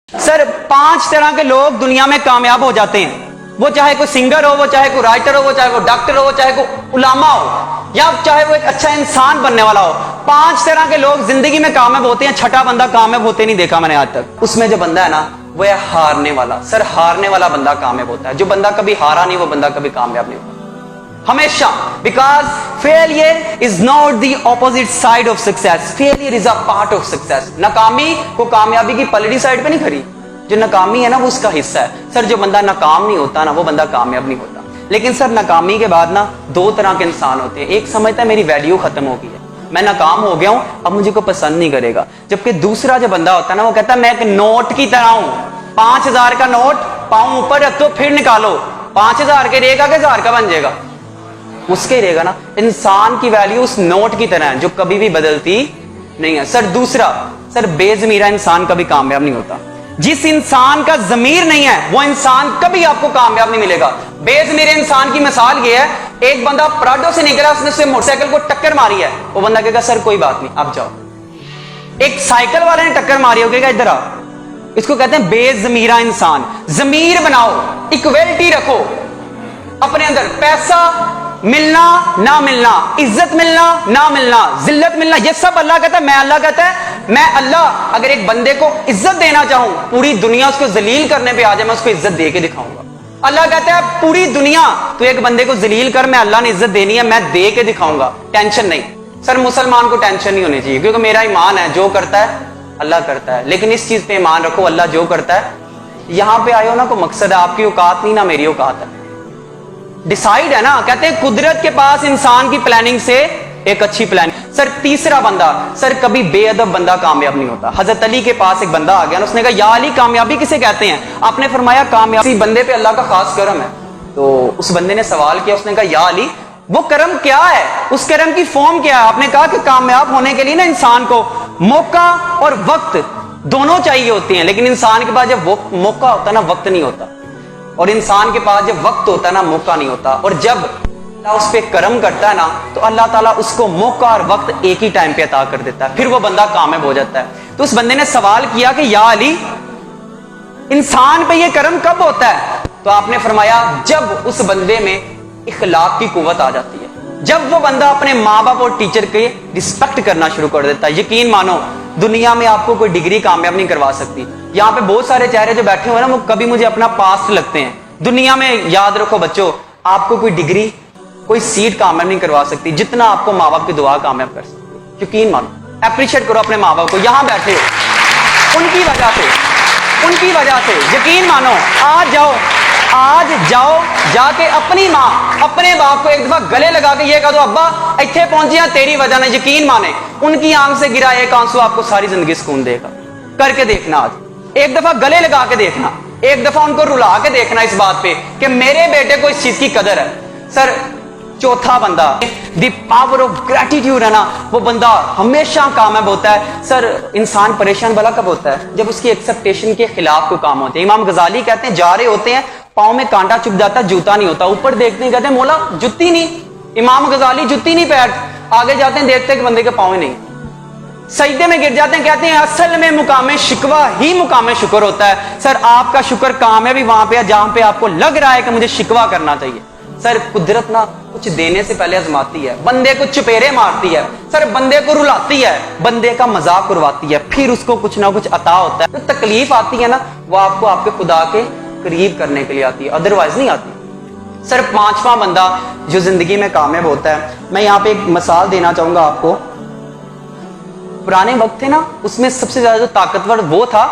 سر 5 طرح کے لوگ دنیا میں کامیاب ہو جاتے ہیں، وہ چاہے کوئی سنگر ہو، وہ چاہے کوئی رائٹر ہو، وہ چاہے کوئی ڈاکٹر ہو، وہ چاہے کوئی علماء ہو، یا چاہے وہ ایک اچھا انسان بننے والا ہو۔ 5 طرح کے لوگ زندگی میں کامیاب ہوتے ہیں، چھٹا بندہ کامیاب ہوتے نہیں دیکھا میں نے آج تک۔ اس میں جو بندہ ہے نا وہ ہے ہارنے والا۔ سر ہارنے والا بندہ کامیاب ہوتا ہے، جو بندہ کبھی ہارا نہیں وہ بندہ کبھی کامیاب نہیں ہوتا ہمیشہ۔ Because failure is not the opposite side of success, failure is a part of success۔ ناکامی کو کامیابی کی پلڑی سائڈ پہ نہیں کھڑی، جو ناکامی ہے نا وہ اس کا حصہ ہے۔ سر جو بندہ ناکام نہیں ہوتا نا وہ بندہ کامیاب نہیں ہوتا۔ لیکن سر ناکامی کے بعد نا 2 طرح کے انسان ہوتے ہیں، ایک سمجھتا ہے میری ویلیو ختم ہو گئی ہے، میں ناکام ہو گیا ہوں، اب مجھے کوئی پسند نہیں کرے گا۔ جبکہ دوسرا جو بندہ ہوتا ہے نا وہ کہتا ہے میں ایک نوٹ کی طرح ہوں، 5000 کا نوٹ پاؤں اوپر رکھ دو پھر نکالو، 5000 کے رہے گا کہ 1000 کا بن جائے گا، اس کے رہے گا نا۔ انسان کی ویلیو اس نوٹ کی طرح ہے جو کبھی بھی بدلتی نہیں ہے۔ سر دوسرا، سر بے ضمیرہ انسان کبھی کامیاب نہیں ہوتا۔ جس انسان کا ضمیر نہیں ہے وہ انسان کبھی آپ کو کامیاب نہیں ملے گا۔ بے ضمیرے انسان کی مثال یہ ہے، ایک بندہ پراڈو سے نکلا، اس نے سے موٹر سائیکل کو ٹکر ماری ہے، وہ بندہ کہے گا سر کوئی بات نہیں آپ جاؤ۔ ایک سائیکل والے نے ٹکر ماری ہو، کہے گا ادھر آ۔ اس کو کہتے ہیں بے ضمیرہ انسان۔ ضمیر بناؤ، ایکویلٹی رکھو اپنے اندر، پیسہ ملنا نہ ملنا، عزت ملنا نہ ملنا، ذلت ملنا، یہ سب اللہ کہتا ہے، میں اللہ کہتا ہے میں اللہ اگر ایک بندے کو عزت دینا چاہوں، پوری دنیا اس کو ذلیل کرنے پہ آ جائے، میں اس کو عزت دے کے دکھاؤں گا۔ اللہ کہتا ہے پوری دنیا تو ایک بندے کو ذلیل کر، میں اللہ نے عزت دینی ہے، میں دے کے دکھاؤں گا، ٹینشن نہیں۔ سر مسلمان کو ٹینشن نہیں ہونی چاہیے، کیونکہ میرا ایمان ہے جو کرتا ہے اللہ کرتا ہے، لیکن اس چیز پہ ایمان رکھو اللہ جو کرتا ہے۔ یہاں پہ آئے ہو نا کوئی مقصد ہے، آپ کی اوقات نہیں، نہ میری اوقات ہے، ڈیسائیڈ ہے نا۔ کہتے ہیں قدرت کے پاس انسان کی پلاننگ سے ایک اچھی پلاننگ۔ سر تیسرا بندہ، سر کبھی بے ادب بندہ کامیاب نہیں ہوتا۔ حضرت علی کے پاس ایک بندہ آ گیا، اس نے کہا یا علی کامیابی کسے کہتے ہیں؟ آپ نے فرمایا کامیابی بندے پہ اللہ کا خاص کرم ہے۔ تو اس بندے نے سوال کیا، اس نے کہا یا علی وہ کرم کیا ہے، اس کرم کی فارم کیا ہے؟ آپ نے کہا کہ کامیاب ہونے کے لیے نا انسان کو موقع اور وقت دونوں چاہیے ہوتے ہیں، لیکن انسان کے پاس جب موقع ہوتا نا وقت نہیں ہوتا، اور انسان کے پاس جب وقت ہوتا ہے نا موقع نہیں ہوتا۔ اور جب اللہ اس پہ کرم کرتا ہے نا تو اللہ تعالیٰ اس کو موقع اور وقت ایک ہی ٹائم پہ عطا کر دیتا ہے، پھر وہ بندہ کامیاب ہو جاتا ہے۔ تو اس بندے نے سوال کیا کہ یا علی انسان پہ یہ کرم کب ہوتا ہے؟ تو آپ نے فرمایا جب اس بندے میں اخلاق کی قوت آ جاتی ہے، جب وہ بندہ اپنے ماں باپ اور ٹیچر کے رسپیکٹ کرنا شروع کر دیتا ہے۔ یقین مانو دنیا میں آپ کو کوئی ڈگری کامیاب نہیں کروا سکتی۔ یہاں پہ بہت سارے چہرے جو بیٹھے ہوئے ہیں نا وہ کبھی مجھے اپنا پاسٹ لگتے ہیں۔ دنیا میں یاد رکھو بچوں، آپ کو کوئی ڈگری کوئی سیٹ کامیاب نہیں کروا سکتی جتنا آپ کو ماں باپ کی دعا کامیاب کر سکتی ہے۔ یقین مانو، اپریشیٹ کرو اپنے ماں باپ کو، یہاں بیٹھے ہو ان کی وجہ سے یقین مانو۔ آج جاؤ جا کے اپنی ماں اپنے باپ کو ایک دفعہ گلے لگا کے یہ کہہ دو ابا ایتھے پہنچے ہیں تیری وجہ نے، یقین مانے ان کی آنکھ سے گرا ایک آنسو آپ کو ساری زندگی سکون دے گا۔ کر کے دیکھنا، آج ایک دفعہ گلے لگا کے دیکھنا، ایک دفعہ ان کو رلا کے دیکھنا اس بات پہ کہ میرے بیٹے کو اس چیز کی قدر ہے۔ سر چوتھا بندہ دی پاور آف گریٹیٹیوڈ ہے نا، وہ بندہ ہمیشہ کامیاب ہوتا ہے۔ سر انسان پریشان بھلا کب ہوتا ہے؟ جب اس کی ایکسپیکٹیشن کے خلاف کوئی کام ہوتے ہیں۔ امام غزالی کہتے ہیں جا رہے ہوتے ہیں پاؤں میں کانٹا چپ جاتا ہے جوتا نہیں ہوتا، اوپر دیکھتے ہیں کہتے ہیں مولا جتی نہیں، امام غزالی جتی نہیں پیر، آگے جاتے ہیں دیکھتے ہیں کہ بندے کے پاؤں نہیں، سجدے میں گر جاتے ہیں، کہتے ہیں اصل میں مقام شکوہ ہی مقام شکر ہوتا ہے۔ سر آپ کا شکر کامیابی وہاں پہ ہے جہاں پہ آپ کو لگ رہا ہے کہ مجھے شکوہ کرنا چاہیے۔ سر قدرت نا کچھ دینے سے پہلے آزماتی ہے، بندے کو چپیرے مارتی ہے، سر بندے کو رلاتی ہے، بندے کا مذاق کرواتی ہے، پھر اس کو کچھ نہ کچھ عطا ہوتا ہے۔ تو تکلیف آتی ہے نا وہ آپ کو آپ کے خدا کے قریب کرنے کے لیے آتی ہے، ادروائز نہیں آتی۔ سر 5واں بندہ جو زندگی میں کامیاب ہوتا ہے، میں یہاں پہ ایک مثال دینا چاہوں گا آپ کو۔ پرانے وقت تھے نا اس میں سب سے زیادہ جو طاقتور وہ تھا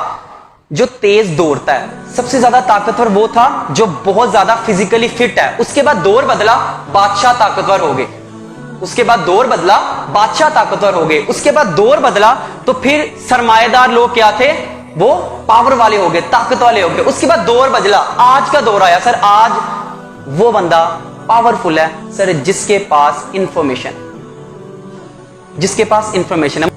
جو تیز دوڑتا ہے، سب سے زیادہ طاقتور وہ تھا جو بہت زیادہ فزیکلی فٹ ہے۔ اس کے بعد دور بدلا، بادشاہ طاقتور ہو گئے، اس کے بعد دور بدلا بادشاہ طاقتور ہو گئے، اس کے بعد دور بدلا تو پھر سرمایہ دار لوگ کیا تھے وہ پاور والے ہو گئے، طاقت والے ہو گئے، اس کے بعد دور بدلا، آج کا دور آیا۔ سر آج وہ بندہ پاورفل ہے سر جس کے پاس انفارمیشن ہے،